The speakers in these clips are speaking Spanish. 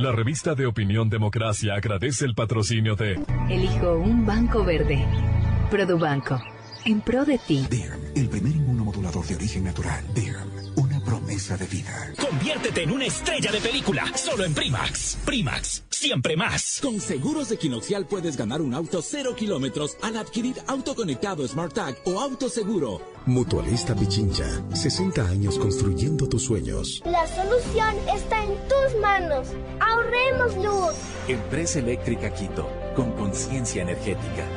La revista de opinión Democracia agradece el patrocinio de... Elijo un banco verde. Produbanco. En pro de ti. DIRM, el primer inmunomodulador de origen natural. DIRM, una promesa de vida. Conviértete en una estrella de película, solo en Primax. Primax, siempre más. Con seguros de Quinoxial puedes ganar un auto 0 kilómetros al adquirir auto conectado SmartTag o auto seguro. Mutualista Pichincha, 60 años construyendo tus sueños. La solución está en tus manos. Ahorremos luz. Empresa Eléctrica Quito, con conciencia energética.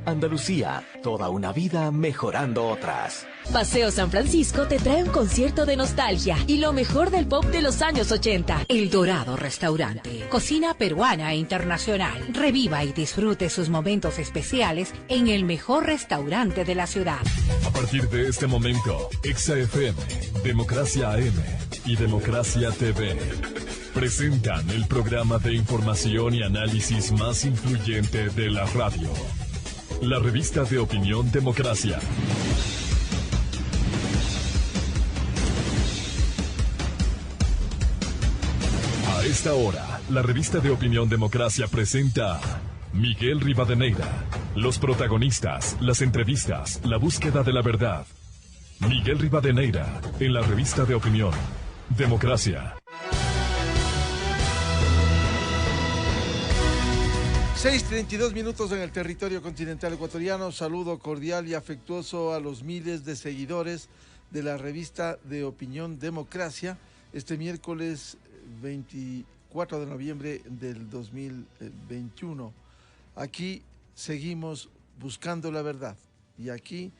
Andalucía, toda una vida mejorando otras. Paseo San Francisco te trae un concierto de nostalgia y lo mejor del pop de los años 80. El Dorado Restaurante. Cocina peruana e internacional. Reviva y disfrute sus momentos especiales en el mejor restaurante de la ciudad. A partir de este momento, Exa FM, Democracia AM y Democracia TV presentan el programa de información y análisis más influyente de la radio. La revista de opinión Democracia. A esta hora, la revista de opinión Democracia presenta a Miguel Rivadeneira. Los protagonistas, las entrevistas, la búsqueda de la verdad. Miguel Rivadeneira, en la revista de opinión Democracia. 6:32 minutos en el territorio continental ecuatoriano. Saludo cordial y afectuoso a los miles de seguidores de la revista de opinión Democracia. Este miércoles 24 de noviembre del 2021. Aquí seguimos buscando la verdad y aquí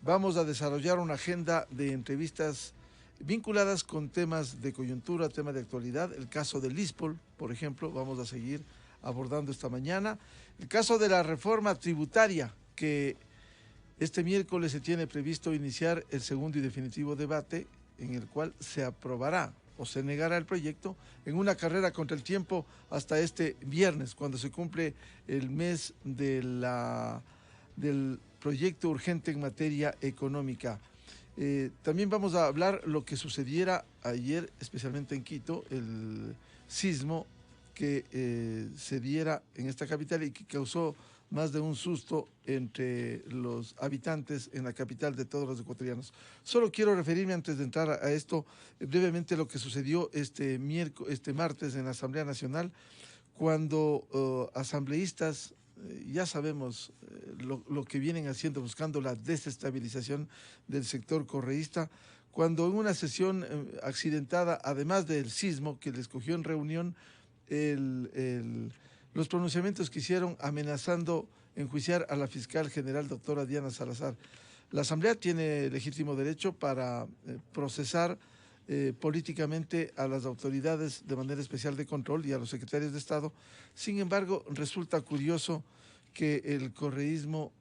vamos a desarrollar una agenda de entrevistas vinculadas con temas de coyuntura, temas de actualidad. El caso del ISPOL, por ejemplo, vamos a seguir abordando esta mañana. El caso de la reforma tributaria, que este miércoles se tiene previsto iniciar el segundo y definitivo debate, en el cual se aprobará o se negará el proyecto en una carrera contra el tiempo hasta este viernes, cuando se cumple el mes del proyecto urgente en materia económica. También vamos a hablar lo que sucediera ayer, especialmente en Quito, el sismo que se diera en esta capital y que causó más de un susto entre los habitantes en la capital de todos los ecuatorianos. Solo quiero referirme, antes de entrar a esto, brevemente a lo que sucedió este martes en la Asamblea Nacional, cuando asambleístas, ya sabemos lo que vienen haciendo, buscando la desestabilización del sector correísta, cuando en una sesión accidentada, además del sismo que les cogió en reunión, los pronunciamientos que hicieron amenazando enjuiciar a la fiscal general doctora Diana Salazar. La Asamblea tiene legítimo derecho para procesar políticamente a las autoridades de manera especial de control y a los secretarios de Estado. Sin embargo, resulta curioso que el correísmo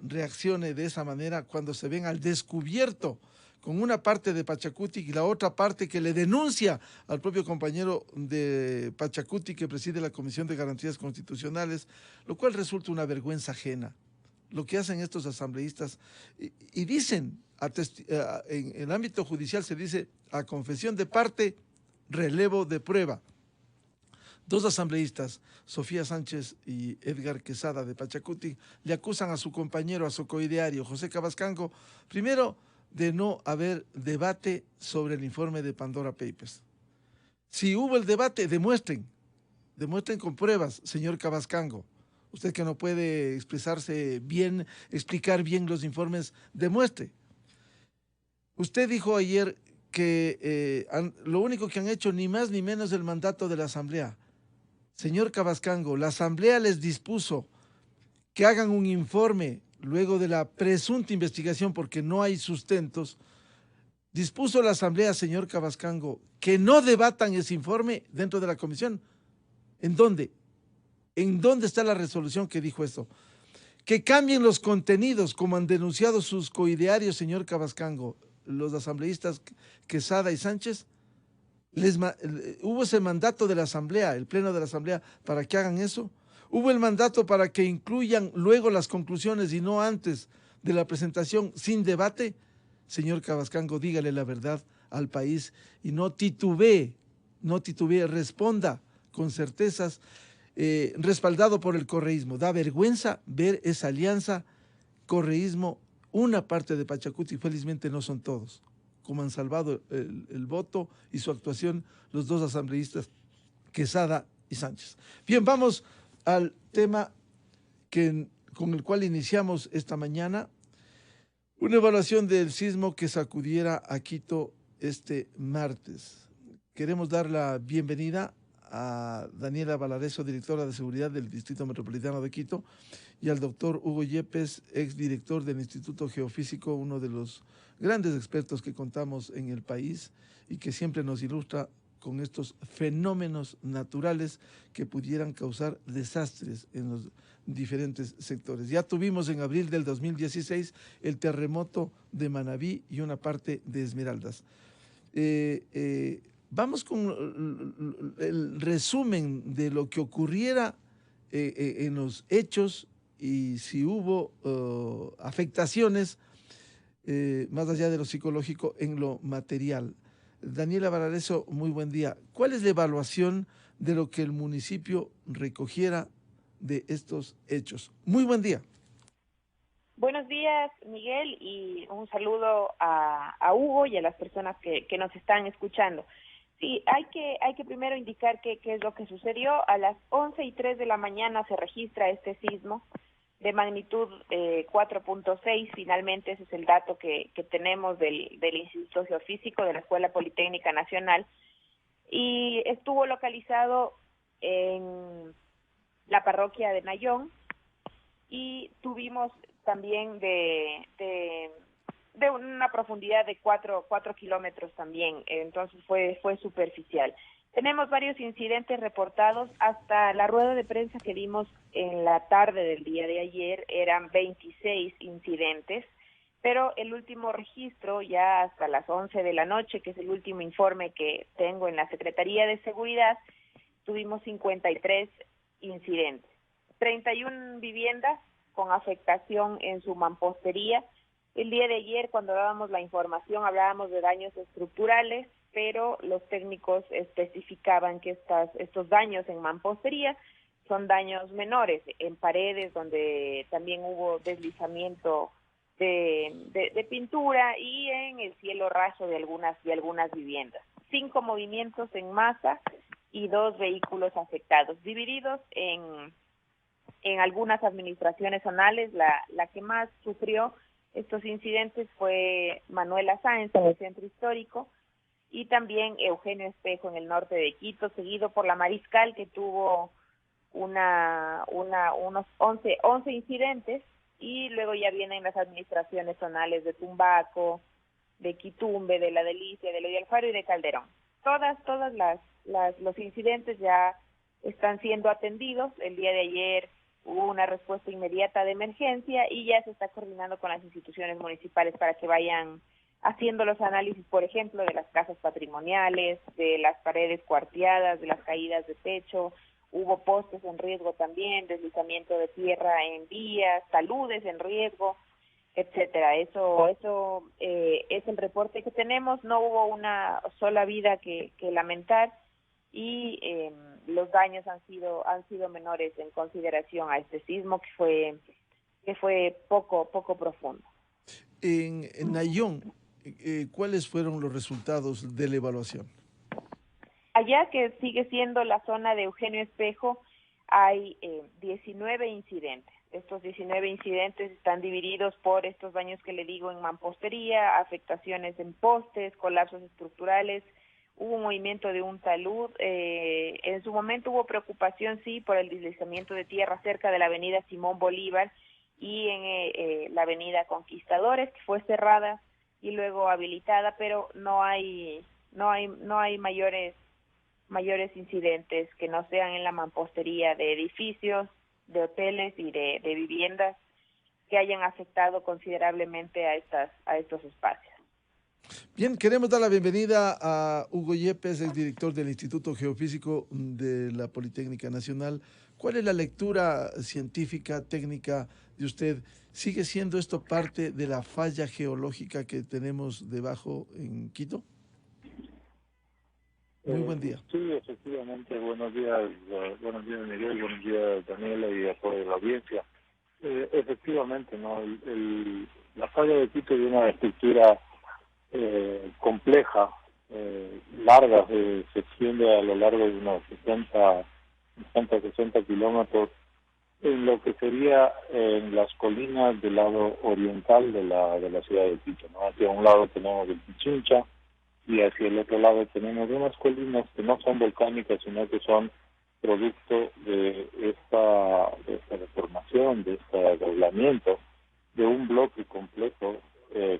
reaccione de esa manera cuando se ven al descubierto con una parte de Pachacuti y la otra parte que le denuncia al propio compañero de Pachacuti que preside la Comisión de Garantías Constitucionales, lo cual resulta una vergüenza ajena. Lo que hacen estos asambleístas y dicen, en el ámbito judicial se dice a confesión de parte, relevo de prueba. Dos asambleístas, Sofía Sánchez y Edgar Quesada de Pachacuti, le acusan a su compañero, a su coideario, José Cabascango, primero, de no haber debate sobre el informe de Pandora Papers. Si hubo el debate, demuestren con pruebas, señor Cabascango. Usted que no puede expresarse bien, explicar bien los informes, demuestre. Usted dijo ayer que lo único que han hecho ni más ni menos es el mandato de la Asamblea. Señor Cabascango, la Asamblea les dispuso que hagan un informe luego de la presunta investigación, porque no hay sustentos, dispuso la Asamblea, señor Cabascango, que no debatan ese informe dentro de la comisión. ¿En dónde? ¿En dónde está la resolución que dijo esto? Que cambien los contenidos, como han denunciado sus coidearios, señor Cabascango, los asambleístas Quesada y Sánchez. Hubo ese mandato de la Asamblea, el Pleno de la Asamblea, para que hagan eso. Hubo el mandato para que incluyan luego las conclusiones y no antes de la presentación sin debate. Señor Cabascango, dígale la verdad al país y no titubee, responda con certezas, respaldado por el correísmo. Da vergüenza ver esa alianza correísmo, una parte de Pachacuti, felizmente no son todos, como han salvado el voto y su actuación los dos asambleístas, Quesada y Sánchez. Bien, vamos al tema con el cual iniciamos esta mañana, una evaluación del sismo que sacudiera a Quito este martes. Queremos dar la bienvenida a Daniela Valareso, directora de Seguridad del Distrito Metropolitano de Quito, y al doctor Hugo Yepes, exdirector del Instituto Geofísico, uno de los grandes expertos que contamos en el país y que siempre nos ilustra con estos fenómenos naturales que pudieran causar desastres en los diferentes sectores. Ya tuvimos en abril del 2016 el terremoto de Manabí y una parte de Esmeraldas. Vamos con el resumen de lo que ocurriera en los hechos y si hubo afectaciones, más allá de lo psicológico, en lo material. Daniela Valareso, muy buen día. ¿Cuál es la evaluación de lo que el municipio recogiera de estos hechos? Muy buen día. Buenos días, Miguel, y un saludo a Hugo y a las personas que nos están escuchando. Sí, hay que primero indicar qué es lo que sucedió. A las 11:03 de la mañana se registra este sismo de magnitud 4.6, finalmente ese es el dato que tenemos del Instituto Geofísico de la Escuela Politécnica Nacional, y estuvo localizado en la parroquia de Nayón, y tuvimos también de una profundidad de 4 kilómetros también, entonces fue superficial. Tenemos varios incidentes reportados. Hasta la rueda de prensa que dimos en la tarde del día de ayer eran 26 incidentes, pero el último registro, ya hasta las 11 de la noche, que es el último informe que tengo en la Secretaría de Seguridad, tuvimos 53 incidentes. 31 viviendas con afectación en su mampostería. El día de ayer, cuando dábamos la información, hablábamos de daños estructurales, pero los técnicos especificaban que estos daños en mampostería son daños menores, en paredes donde también hubo deslizamiento de pintura y en el cielo raso de algunas viviendas. 5 movimientos en masa y 2 vehículos afectados, divididos en algunas administraciones zonales. La que más sufrió estos incidentes fue Manuela Sáenz en el centro histórico, y también Eugenio Espejo en el norte de Quito, seguido por la Mariscal, que tuvo unos 11 incidentes, y luego ya vienen las administraciones zonales de Tumbaco, de Quitumbe, de La Delicia, de Loya Alfaro y de Calderón. Todas los incidentes ya están siendo atendidos. El día de ayer hubo una respuesta inmediata de emergencia y ya se está coordinando con las instituciones municipales para que vayan haciendo los análisis, por ejemplo, de las casas patrimoniales, de las paredes cuarteadas, de las caídas de techo. Hubo postes en riesgo también, deslizamiento de tierra en vías, taludes en riesgo, etcétera. Eso es el reporte que tenemos. No hubo una sola vida que lamentar, y los daños han sido menores en consideración a este sismo que fue poco profundo. En Nayón, ¿cuáles fueron los resultados de la evaluación? Allá, que sigue siendo la zona de Eugenio Espejo, hay 19 incidentes. Estos 19 incidentes están divididos por estos daños que le digo en mampostería, afectaciones en postes, colapsos estructurales. Hubo un movimiento de un talud. En su momento hubo preocupación, sí, por el deslizamiento de tierra cerca de la avenida Simón Bolívar y en la avenida Conquistadores, que fue cerrada y luego habilitada, pero no hay mayores incidentes que no sean en la mampostería de edificios, de hoteles y de viviendas que hayan afectado considerablemente a estos espacios. Bien, queremos dar la bienvenida a Hugo Yepes, el director del Instituto Geofísico de la Politécnica Nacional. ¿Cuál es la lectura científica, técnica de usted? ¿Sigue siendo esto parte de la falla geológica que tenemos debajo en Quito? Muy buen día. Sí, efectivamente, buenos días Miguel, buenos días Daniela y a toda la audiencia. Efectivamente, ¿no? La falla de Quito tiene una estructura compleja, larga, se extiende a lo largo de unos 60 kilómetros en lo que sería en las colinas del lado oriental de la ciudad de Quito, ¿no? Hacia un lado tenemos el Pichincha y hacia el otro lado tenemos unas colinas que no son volcánicas, sino que son producto de esta deformación, de este desdoblamiento de un bloque completo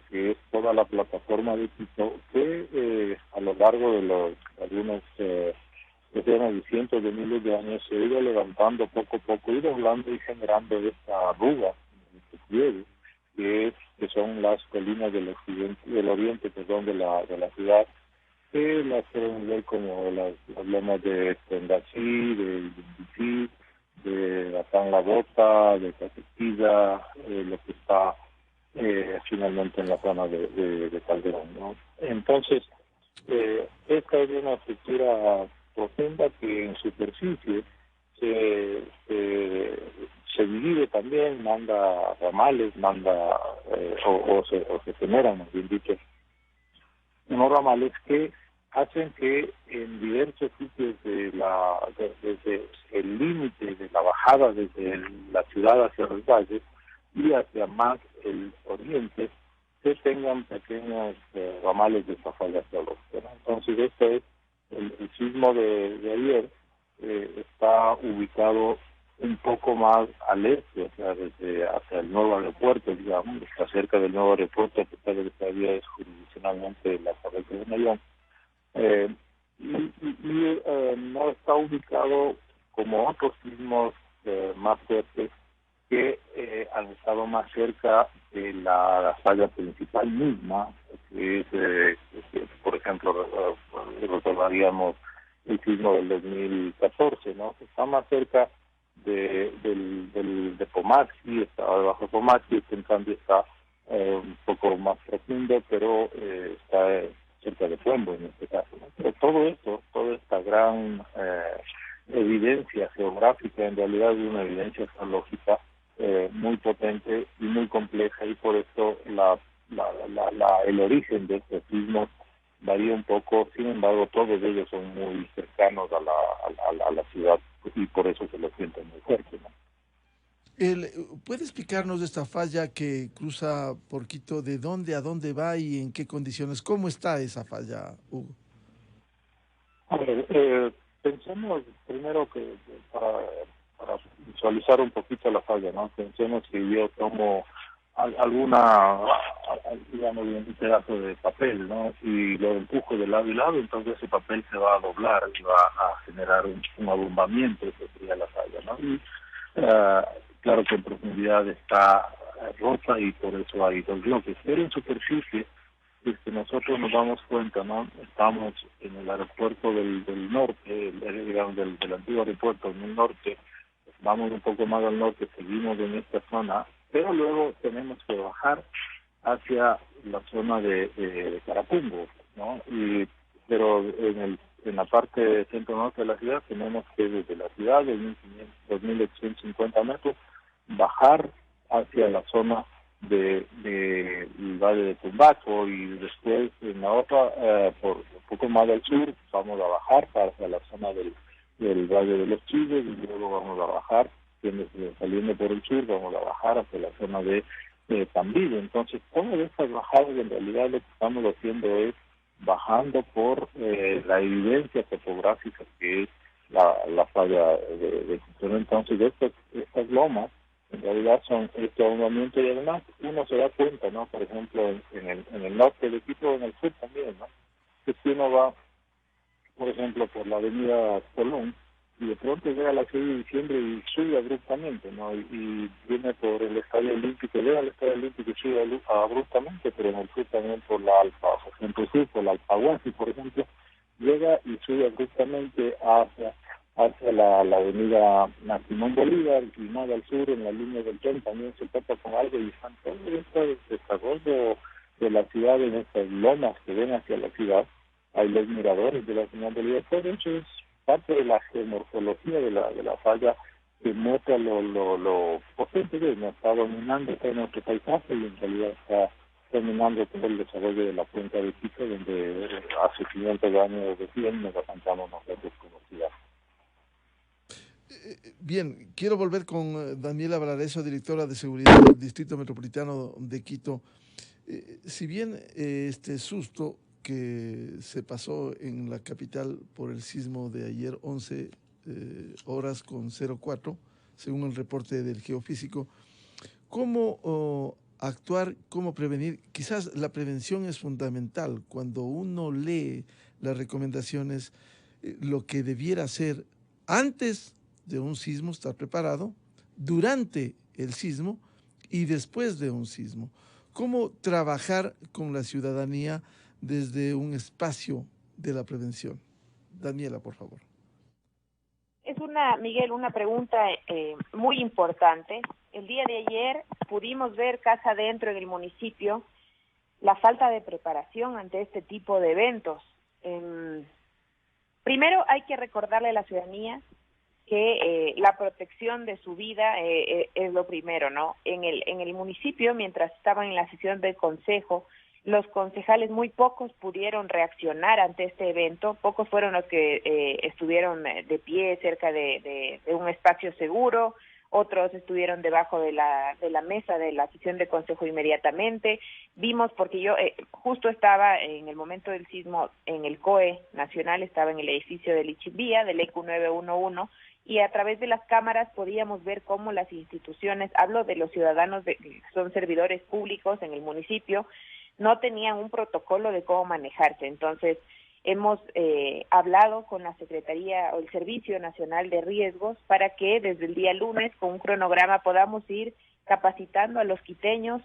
que es toda la plataforma de Quito, que a lo largo de algunos decenas de cientos de miles de años se ha ido levantando poco a poco, y doblando y generando esta arruga, este pliegue, que son las colinas del oriente, perdón, de la ciudad, que las pueden ver como las lomas de Tendací, de Yumbicí, de Batán La Bota, de Catequilla, lo que está finalmente en la zona de Calderón, ¿no? Entonces, esta es una estructura profunda que en superficie se divide también, manda ramales, o se generan, más bien dicho, unos ramales que hacen que en diversos sitios desde el límite de la bajada desde la ciudad hacia los valles y hacia más el oriente, se tengan pequeños ramales de esta falla geológica, ¿no? Entonces, este es el sismo de ayer, está ubicado un poco más al este, o sea, hacia el nuevo aeropuerto, digamos, está cerca del nuevo aeropuerto, a pesar de que todavía es jurisdiccionalmente la cabeza de Nayón. No está ubicado como otros sismos más fuertes que han estado más cerca de la falla principal misma, que es, por ejemplo, recordaríamos el sismo del 2014, ¿no? Está más cerca de Pomaxi, está debajo de Pomaxi, este en cambio está un poco más profundo, pero está cerca de Puembo en este caso, ¿no? Pero todo esto, toda esta gran evidencia geográfica, en realidad es una evidencia geológica muy potente y muy compleja, y por esto el origen de estos sismos varía un poco. Sin embargo, todos ellos son muy cercanos a la ciudad, y por eso se lo sienten muy fuerte, ¿no? ¿Puede explicarnos de esta falla que cruza por Quito, de dónde a dónde va y en qué condiciones? ¿Cómo está esa falla, Hugo? A ver, pensemos primero que para visualizar un poquito la falla, ¿no? Pensemos que yo tomo digamos, un pedazo de papel, ¿no? Y lo empujo de lado y lado, entonces ese papel se va a doblar y va a generar un abombamiento, que sería la falla, ¿no? Y claro que en profundidad está rota, y por eso hay dos bloques. Pero en superficie, nosotros nos damos cuenta, ¿no? Estamos en el aeropuerto del norte, digamos, del antiguo aeropuerto en el norte, vamos un poco más al norte, seguimos en esta zona, pero luego tenemos que bajar hacia la zona de Carapungo, ¿no? Pero en la parte centro-norte de la ciudad tenemos que desde la ciudad de 2.850 metros bajar hacia la zona del Valle de Tumbaco, y después en la otra, por un poco más al sur, vamos a bajar hacia la zona del Valle de los Chilles, y luego vamos a bajar, saliendo por el sur, vamos a bajar hacia la zona de Tambillo. Entonces, todas estas bajadas, en realidad lo que estamos haciendo es bajando por la evidencia topográfica que es la falla de Quito. Entonces, estas lomas, en realidad son este ahondamiento, y además uno se da cuenta, ¿no? Por ejemplo, en el norte de Quito, en el sur también, ¿no? Que si uno va, por ejemplo, por la avenida Colón, y de pronto llega a la 6 de diciembre y sube abruptamente, ¿no? Y viene por el Estadio Olímpico, llega al Estadio Olímpico y sube abruptamente, pero en el sur también por la Centro-Sur, por la Alpaguasi, por ejemplo, llega y sube abruptamente hacia la avenida Simón Bolívar, y más al sur, en la línea del tren, también se topa con algo, y están todo este desarrollo de la ciudad en estas lomas que ven hacia la ciudad. hay los miradores de la señal de libertad. De hecho, es parte de la geomorfología de la falla que muestra lo potente que nos está dominando todo nuestro paisaje y en realidad está dominando todo el desarrollo de la cuenca de Quito, donde hace 500 años recién nos asentamos nosotros como ciudad. Bien, quiero volver con Daniela Valareso, directora de seguridad del Distrito Metropolitano de Quito. Si bien este susto que se pasó en la capital por el sismo de ayer, 11 horas con 04, según el reporte del geofísico, ¿cómo actuar, cómo prevenir? Quizás la prevención es fundamental. Cuando uno lee las recomendaciones, lo que debiera hacer antes de un sismo, estar preparado, durante el sismo y después de un sismo. ¿Cómo trabajar con la ciudadanía desde un espacio de la prevención? Daniela, por favor. Es Miguel, una pregunta muy importante. El día de ayer pudimos ver casa adentro en el municipio la falta de preparación ante este tipo de eventos. Primero hay que recordarle a la ciudadanía que la protección de su vida es lo primero, ¿no? En el municipio, mientras estaban en la sesión del consejo, los concejales, muy pocos pudieron reaccionar ante este evento, pocos fueron los que estuvieron de pie cerca de un espacio seguro, otros estuvieron debajo de la mesa de la sesión de consejo inmediatamente. Vimos, porque yo justo estaba en el momento del sismo en el COE nacional, estaba en el edificio del Ichimbía, del ECU 911, y a través de las cámaras podíamos ver cómo las instituciones, hablo de los ciudadanos que son servidores públicos en el municipio, no tenían un protocolo de cómo manejarse. Entonces, hemos hablado con la Secretaría o el Servicio Nacional de Riesgos para que desde el día lunes, con un cronograma, podamos ir capacitando a los quiteños,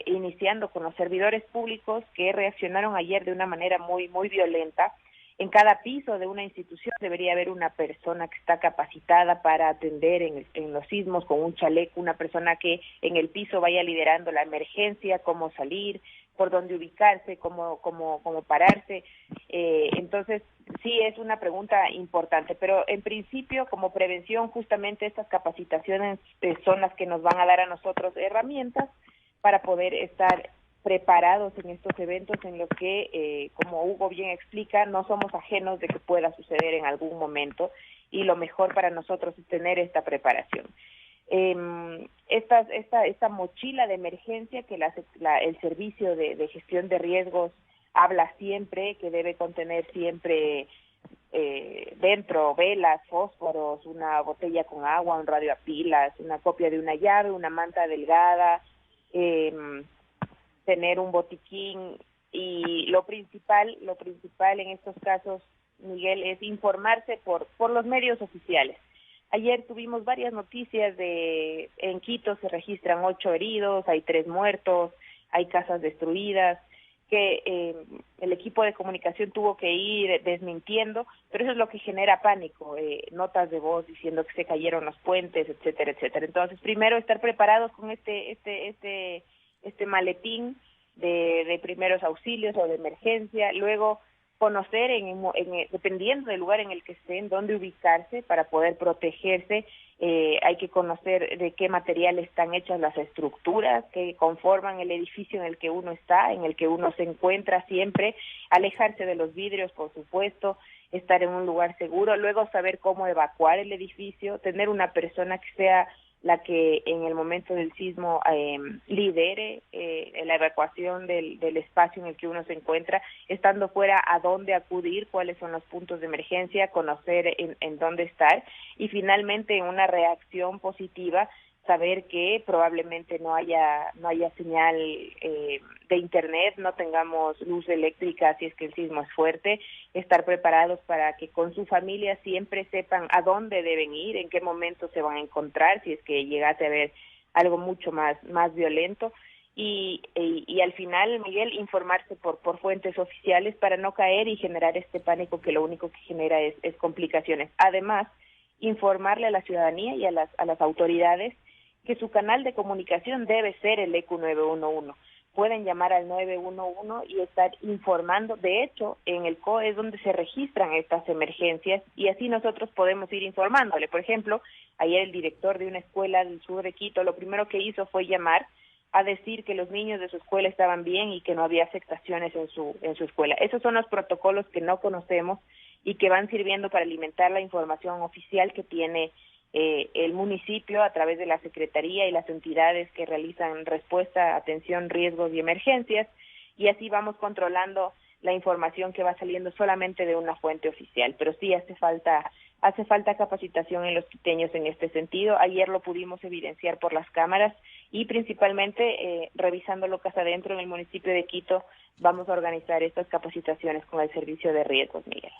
iniciando con los servidores públicos que reaccionaron ayer de una manera muy, muy violenta. En cada piso de una institución debería haber una persona que está capacitada para atender en los sismos con un chaleco, una persona que en el piso vaya liderando la emergencia, cómo salir, por dónde ubicarse, cómo pararse. Entonces, sí es una pregunta importante, pero en principio, como prevención, justamente estas capacitaciones son las que nos van a dar a nosotros herramientas para poder estar preparados en estos eventos en los que, como Hugo bien explica, no somos ajenos de que pueda suceder en algún momento y lo mejor para nosotros es tener esta preparación. Esta mochila de emergencia que el Servicio de Gestión de Riesgos habla siempre, que debe contener siempre dentro velas, fósforos, una botella con agua, un radio a pilas, una copia de una llave, una manta delgada, tener un botiquín, y lo principal en estos casos, Miguel, es informarse por los medios oficiales. Ayer tuvimos varias noticias en Quito se registran 8 heridos, hay 3 muertos, hay casas destruidas, que el equipo de comunicación tuvo que ir desmintiendo, pero eso es lo que genera pánico, notas de voz diciendo que se cayeron los puentes, etcétera, etcétera. Entonces, primero estar preparados con este maletín de primeros auxilios o de emergencia, luego conocer dependiendo del lugar en el que estén, dónde ubicarse para poder protegerse. Hay que conocer de qué material están hechas las estructuras que conforman el edificio en el que uno está, en el que uno se encuentra siempre, alejarse de los vidrios, por supuesto, estar en un lugar seguro, luego saber cómo evacuar el edificio, tener una persona que sea la que en el momento del sismo lidere la evacuación del espacio en el que uno se encuentra, estando fuera a dónde acudir, cuáles son los puntos de emergencia, conocer en dónde estar, y finalmente en una reacción positiva saber que probablemente no haya señal de internet, no tengamos luz eléctrica si es que el sismo es fuerte, estar preparados para que con su familia siempre sepan a dónde deben ir, en qué momento se van a encontrar, si es que llegase a haber algo mucho más violento, y al final, Miguel, informarse por fuentes oficiales para no caer y generar este pánico que lo único que genera es complicaciones. Además, informarle a la ciudadanía y a las autoridades que su canal de comunicación debe ser el ECU 911, pueden llamar al 911 y estar informando. De hecho, en el COE es donde se registran estas emergencias y así nosotros podemos ir informándole. Por ejemplo, ayer el director de una escuela del sur de Quito lo primero que hizo fue llamar a decir que los niños de su escuela estaban bien y que no había afectaciones en su escuela. Esos son los protocolos que no conocemos y que van sirviendo para alimentar la información oficial que tiene el municipio a través de la Secretaría y las entidades que realizan respuesta, atención, riesgos y emergencias, y así vamos controlando la información que va saliendo solamente de una fuente oficial. Pero sí hace falta capacitación en los quiteños en este sentido. Ayer lo pudimos evidenciar por las cámaras y principalmente revisándolo casa adentro en el municipio de Quito, vamos a organizar estas capacitaciones con el servicio de riesgos, Miguel.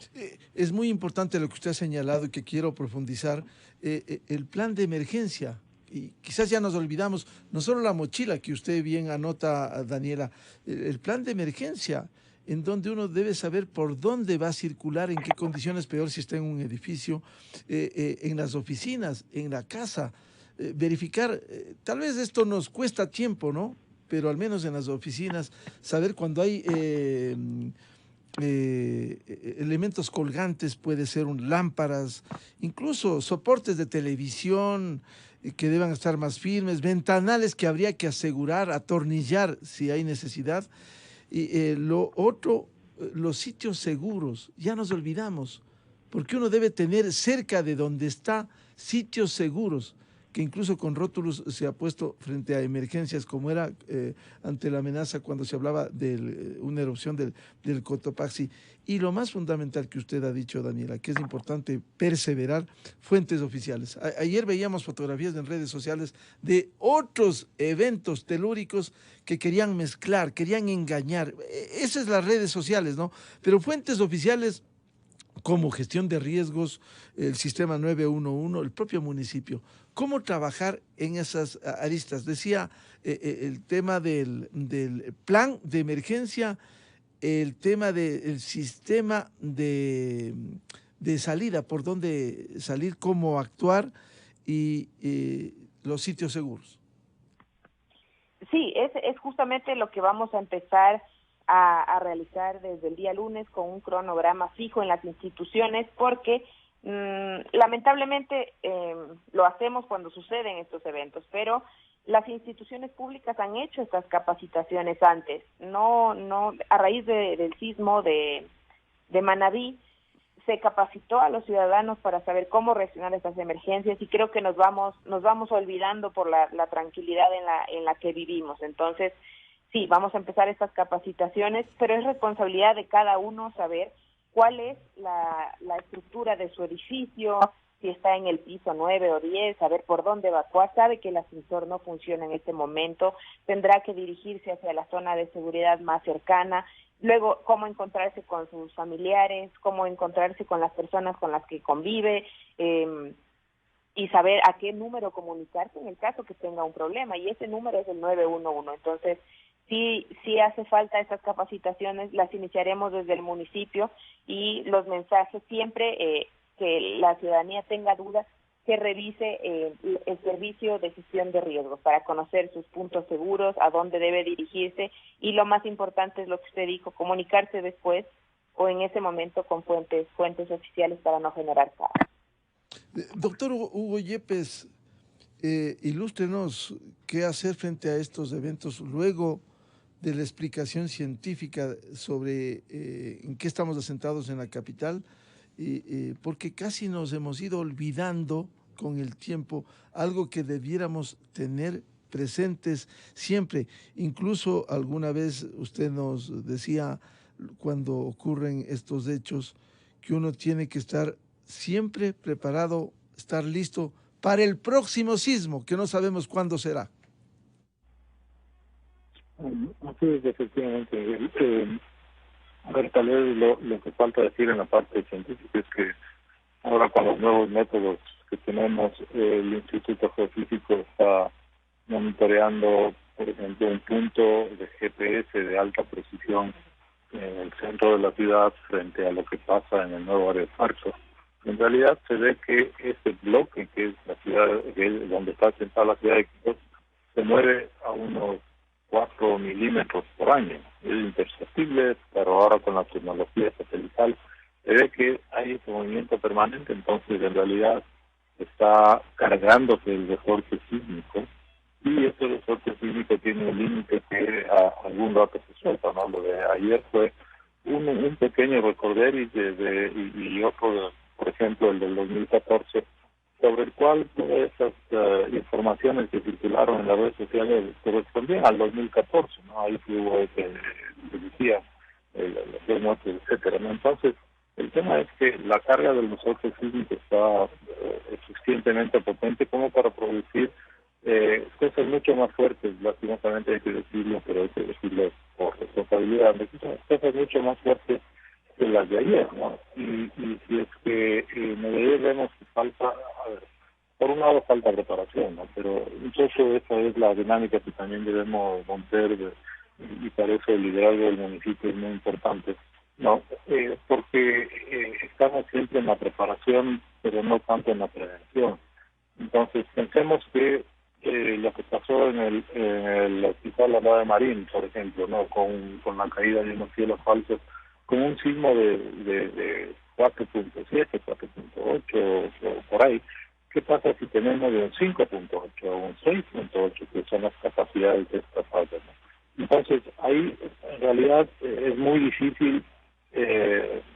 Es muy importante lo que usted ha señalado y que quiero profundizar, el plan de emergencia. Y quizás ya nos olvidamos, no solo la mochila que usted bien anota, Daniela, el plan de emergencia, en donde uno debe saber por dónde va a circular, en qué condiciones, peor si está en un edificio, en las oficinas, en la casa, verificar, tal vez esto nos cuesta tiempo, ¿no? Pero al menos en las oficinas, saber cuando hay elementos colgantes, puede ser lámparas, incluso soportes de televisión que deban estar más firmes, ventanales que habría que asegurar, atornillar si hay necesidad. Y lo otro, los sitios seguros, ya nos olvidamos, porque uno debe tener cerca de donde está sitios seguros, que incluso con rótulos se ha puesto frente a emergencias, como era ante la amenaza cuando se hablaba de una erupción del Cotopaxi. Y lo más fundamental que usted ha dicho, Daniela, que es importante perseverar, fuentes oficiales. Ayer veíamos fotografías en redes sociales de otros eventos telúricos que querían mezclar, querían engañar. Esas son las redes sociales, ¿no? Pero fuentes oficiales como gestión de riesgos, el sistema 911, el propio municipio. ¿Cómo trabajar en esas aristas? Decía el tema del plan de emergencia, el tema del sistema de salida, por dónde salir, cómo actuar y los sitios seguros. Sí, es justamente lo que vamos a empezar a realizar desde el día lunes con un cronograma fijo en las instituciones, porque lamentablemente lo hacemos cuando suceden estos eventos, pero las instituciones públicas han hecho estas capacitaciones antes. No a raíz del sismo de Manabí se capacitó a los ciudadanos para saber cómo reaccionar a estas emergencias y creo que nos vamos olvidando por la tranquilidad en la que vivimos. Entonces, sí, vamos a empezar estas capacitaciones, pero es responsabilidad de cada uno saber cuál es la estructura de su edificio, si está en el piso 9 o 10, saber por dónde evacuar, sabe que el ascensor no funciona en este momento, tendrá que dirigirse hacia la zona de seguridad más cercana, luego cómo encontrarse con sus familiares, cómo encontrarse con las personas con las que convive, y saber a qué número comunicarse en el caso que tenga un problema, y ese número es el 911. Entonces, sí hace falta esas capacitaciones, las iniciaremos desde el municipio, y los mensajes siempre que la ciudadanía tenga dudas, que revise el servicio de gestión de riesgos para conocer sus puntos seguros, a dónde debe dirigirse, y lo más importante es lo que usted dijo, comunicarse después o en ese momento con fuentes oficiales para no generar caos. Doctor Hugo Yepes, ilústrenos qué hacer frente a estos eventos luego de la explicación científica sobre en qué estamos asentados en la capital, porque casi nos hemos ido olvidando con el tiempo algo que debiéramos tener presentes siempre. Incluso alguna vez usted nos decía, cuando ocurren estos hechos, que uno tiene que estar siempre preparado, estar listo para el próximo sismo, que no sabemos cuándo será. Así es, efectivamente. A ver, tal vez lo que falta decir en la parte científica es que ahora con los nuevos métodos que tenemos, el Instituto Geofísico está monitoreando, por ejemplo, un punto de GPS de alta precisión en el centro de la ciudad frente a lo que pasa en el nuevo aeropuerto. En realidad se ve que este bloque, que es la ciudad, que es donde está sentada la ciudad de Quito, se mueve a unos 4 milímetros por año. Es imperceptible, pero ahora con la tecnología satelital se ve que hay ese movimiento permanente, entonces en realidad está cargándose el resorte sísmico, y ese resorte sísmico tiene un límite que a algún rato se suelta, ¿no? Lo de ayer fue un pequeño recorderis y otro, por ejemplo, el del 2014, sobre el cual todas esas informaciones que circularon en las redes sociales correspondían al 2014, ¿no? Ahí hubo ese, decía, los muertos, etcétera, ¿no? Entonces, el tema es que la carga del resorte sísmico está suficientemente potente como para producir cosas mucho más fuertes, lastimosamente hay que decirlo, pero hay que decirlo por responsabilidad, cosas mucho más fuertes que las de ayer, ¿no? Y si es que ayer vemos que falta, a ver, por un lado falta preparación, ¿no? Pero mucho esa es la dinámica que también debemos romper, y para eso el liderazgo del municipio es muy importante, ¿no? Porque estamos siempre en la preparación, pero no tanto en la prevención. Entonces, pensemos que lo que pasó en el hospital La de Marín, por ejemplo, ¿no? Con la caída de unos cielos falsos, con un sismo de 4.7, 4.8 o por ahí. ¿Qué pasa si tenemos de un 5.8 o un 6.8, que son las capacidades de estas fallas, ¿no? Entonces, ahí en realidad es muy difícil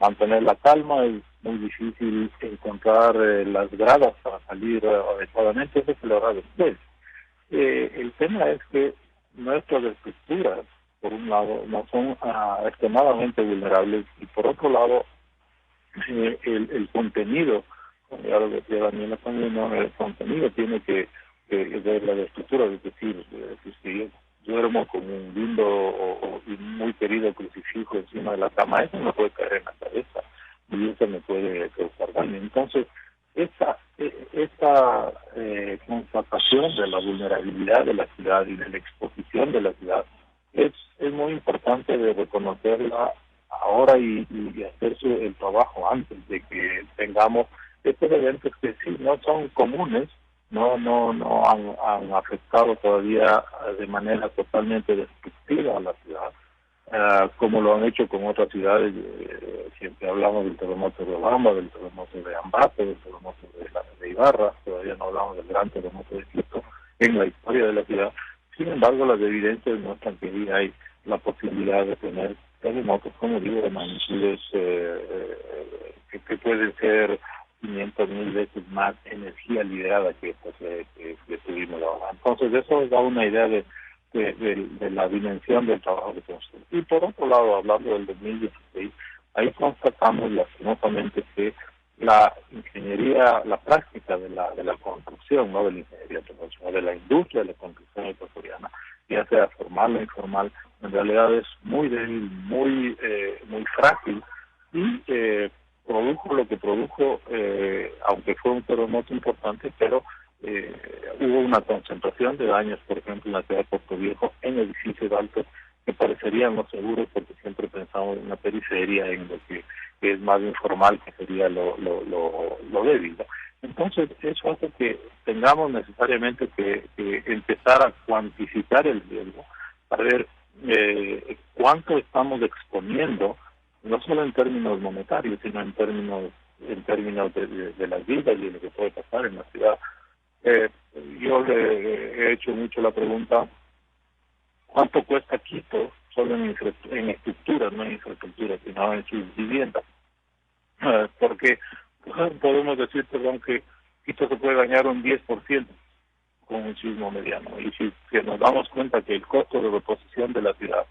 mantener la calma, es muy difícil encontrar las gradas para salir adecuadamente, eso se lo hará después. El tema es que nuestras estructuras, por un lado, no son extremadamente vulnerables, y por otro lado, el contenido, como ya lo decía Daniela también, ¿no? El contenido tiene que ver la estructura, es decir, si yo duermo con un lindo o muy querido crucifijo encima de la cama, eso me puede caer en la cabeza y eso me puede causar daño. Entonces, esta constatación de la vulnerabilidad de la ciudad y de la exposición de la ciudad es muy importante de reconocerla ahora y hacer el trabajo antes de que tengamos estos eventos que sí no son comunes, no han afectado todavía de manera totalmente destructiva a la ciudad, como lo han hecho con otras ciudades. Siempre hablamos del terremoto de Obamba, del terremoto de Ambato, del terremoto de Ibarra, todavía no hablamos del gran terremoto de Quito en la historia de la ciudad. Sin embargo, las evidencias muestran que hay la posibilidad de tener terremotos, como digo, de magnitudes que pueden ser 500,000 veces más energía liberada que tuvimos ahora. Entonces, eso da una idea de la dimensión del trabajo que tenemos. Y por otro lado, hablando del 2016, ahí constatamos lastimosamente que la ingeniería, la práctica de la construcción, no de la ingeniería, sino de la industria de la construcción ecuatoriana, ya sea formal o informal, en realidad es muy débil, muy frágil, y produjo lo que produjo, aunque fue un terremoto importante, pero hubo una concentración de daños, por ejemplo, en la ciudad de Puerto Viejo, en edificios altos que parecerían no seguros, porque siempre pensamos en la periferia, en lo que es más informal, que sería lo débil, ¿no? Entonces, eso hace que tengamos necesariamente que empezar a cuantificar el riesgo, para ver cuánto estamos exponiendo, no solo en términos monetarios, sino en términos de las vidas y de lo que puede pasar en la ciudad. Yo le he hecho mucho la pregunta, ¿cuánto cuesta Quito solo en estructuras, no en infraestructura, sino en sus viviendas? Porque podemos decir, perdón, que Quito se puede dañar un 10% con un sismo mediano, y si nos damos cuenta que el costo de reposición de la ciudad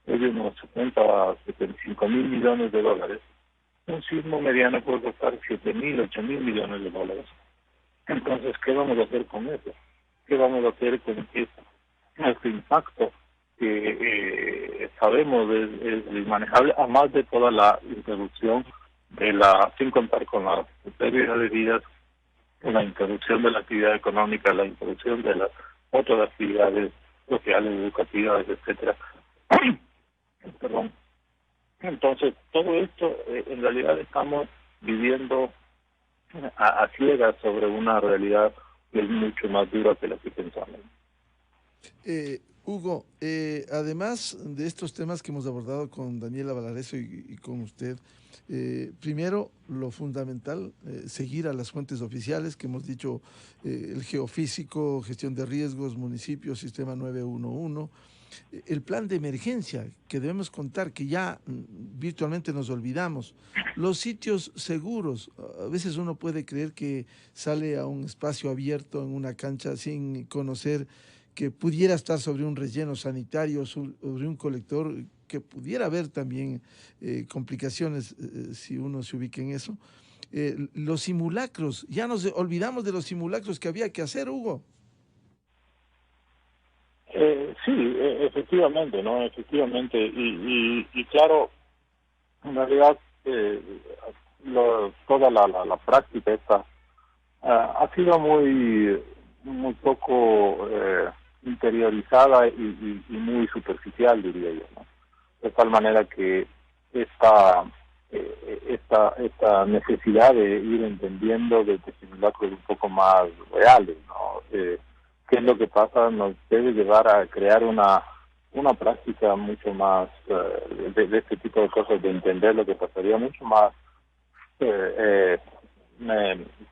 es de unos 70 a 75 mil millones de dólares, un sismo mediano puede costar 7.000, 8.000 millones de dólares. Entonces, ¿qué vamos a hacer con eso? ¿Qué vamos a hacer con este impacto que sabemos es manejable, además de toda la interrupción sin contar con la pérdida de vidas, la interrupción de la actividad económica, la interrupción de las otras actividades sociales, educativas, etcétera? Perdón. Entonces, todo esto, en realidad estamos viviendo a ciegas sobre una realidad que es mucho más dura que la que pensamos. Hugo, además de estos temas que hemos abordado con Daniela Valareso y con usted, primero, lo fundamental, seguir a las fuentes oficiales que hemos dicho, el geofísico, gestión de riesgos, municipios, sistema 911, el plan de emergencia que debemos contar, que ya virtualmente nos olvidamos, los sitios seguros. A veces uno puede creer que sale a un espacio abierto en una cancha sin conocer que pudiera estar sobre un relleno sanitario, sobre un colector, que pudiera haber también complicaciones si uno se ubica en eso. Los simulacros, ya nos olvidamos de los simulacros que había que hacer, Hugo. Sí, efectivamente, ¿no? Efectivamente. Y claro, en realidad, toda la práctica esta ha sido muy poco interiorizada y muy superficial, diría yo, ¿no? De tal manera que esta necesidad de ir entendiendo de simulacros un poco más reales, ¿no? ¿Qué es lo que pasa? Nos debe llevar a crear una práctica mucho más de este tipo de cosas, de entender lo que pasaría, mucho más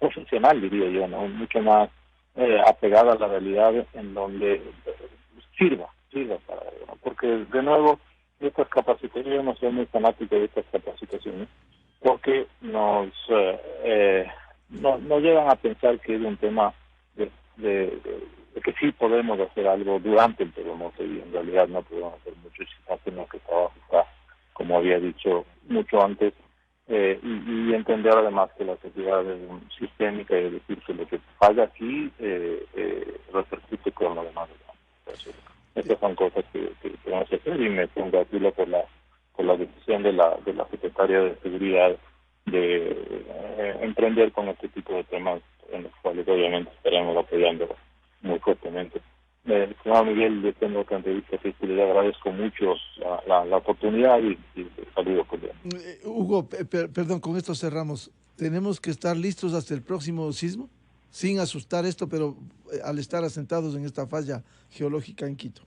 profesional, diría yo, ¿no? Mucho más apegada a la realidad, en donde sirva para ello, ¿no? Porque de nuevo estas capacitaciones, yo no soy muy fanático de estas capacitaciones, porque nos llevan a pensar que es un tema de que sí podemos hacer algo durante el terremoto, y en realidad no podemos hacer mucho si no tenemos que trabajar, como había dicho, mucho antes. Y entender además que la sociedad es sistémica, y decir que lo que falla aquí repercute con lo demás. Estas son cosas que tenemos que hacer, y me congratulo por la decisión de la Secretaria de Seguridad de emprender con este tipo de temas, en los cuales obviamente estaremos apoyando muy fuertemente. Señor Miguel, yo tengo otra entrevista que le agradezco mucho la oportunidad y saludo cordial. Hugo, perdón, con esto cerramos. ¿Tenemos que estar listos hasta el próximo sismo? Sin asustar esto, pero al estar asentados en esta falla geológica en Quito.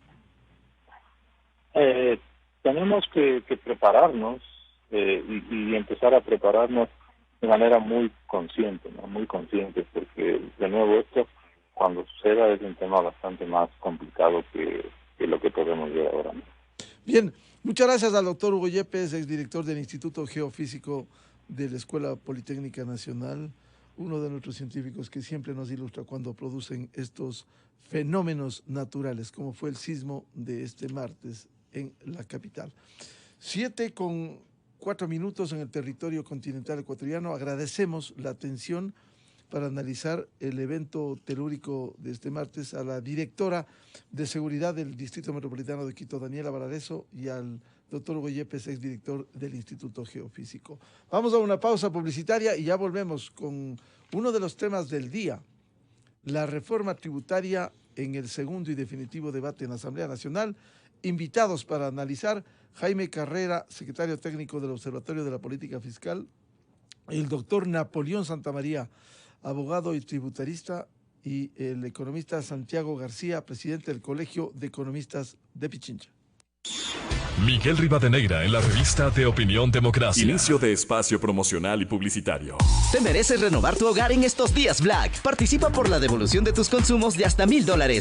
Tenemos que prepararnos y empezar a prepararnos de manera muy consciente, ¿no? Muy consciente, porque de nuevo esto, cuando suceda, es un tema bastante más complicado que lo que podemos ver ahora, ¿no? Bien, muchas gracias al doctor Hugo Yepes, exdirector del Instituto Geofísico de la Escuela Politécnica Nacional, uno de nuestros científicos que siempre nos ilustra cuando producen estos fenómenos naturales, como fue el sismo de este martes en la capital. 7:04 en el territorio continental ecuatoriano. Agradecemos la atención para analizar el evento telúrico de este martes a la directora de Seguridad del Distrito Metropolitano de Quito, Daniela Valareso, y al doctor Hugo Yepes, exdirector del Instituto Geofísico. Vamos a una pausa publicitaria y ya volvemos con uno de los temas del día, la reforma tributaria en el segundo y definitivo debate en la Asamblea Nacional. Invitados para analizar: Jaime Carrera, secretario técnico del Observatorio de la Política Fiscal; el doctor Napoleón Santamaría, abogado y tributarista; y el economista Santiago García, presidente del Colegio de Economistas de Pichincha. Miguel Rivadeneira en la revista de Opinión Democracia. Inicio de espacio promocional y publicitario. Te mereces renovar tu hogar en estos días Black. Participa por la devolución de tus consumos de hasta $1,000.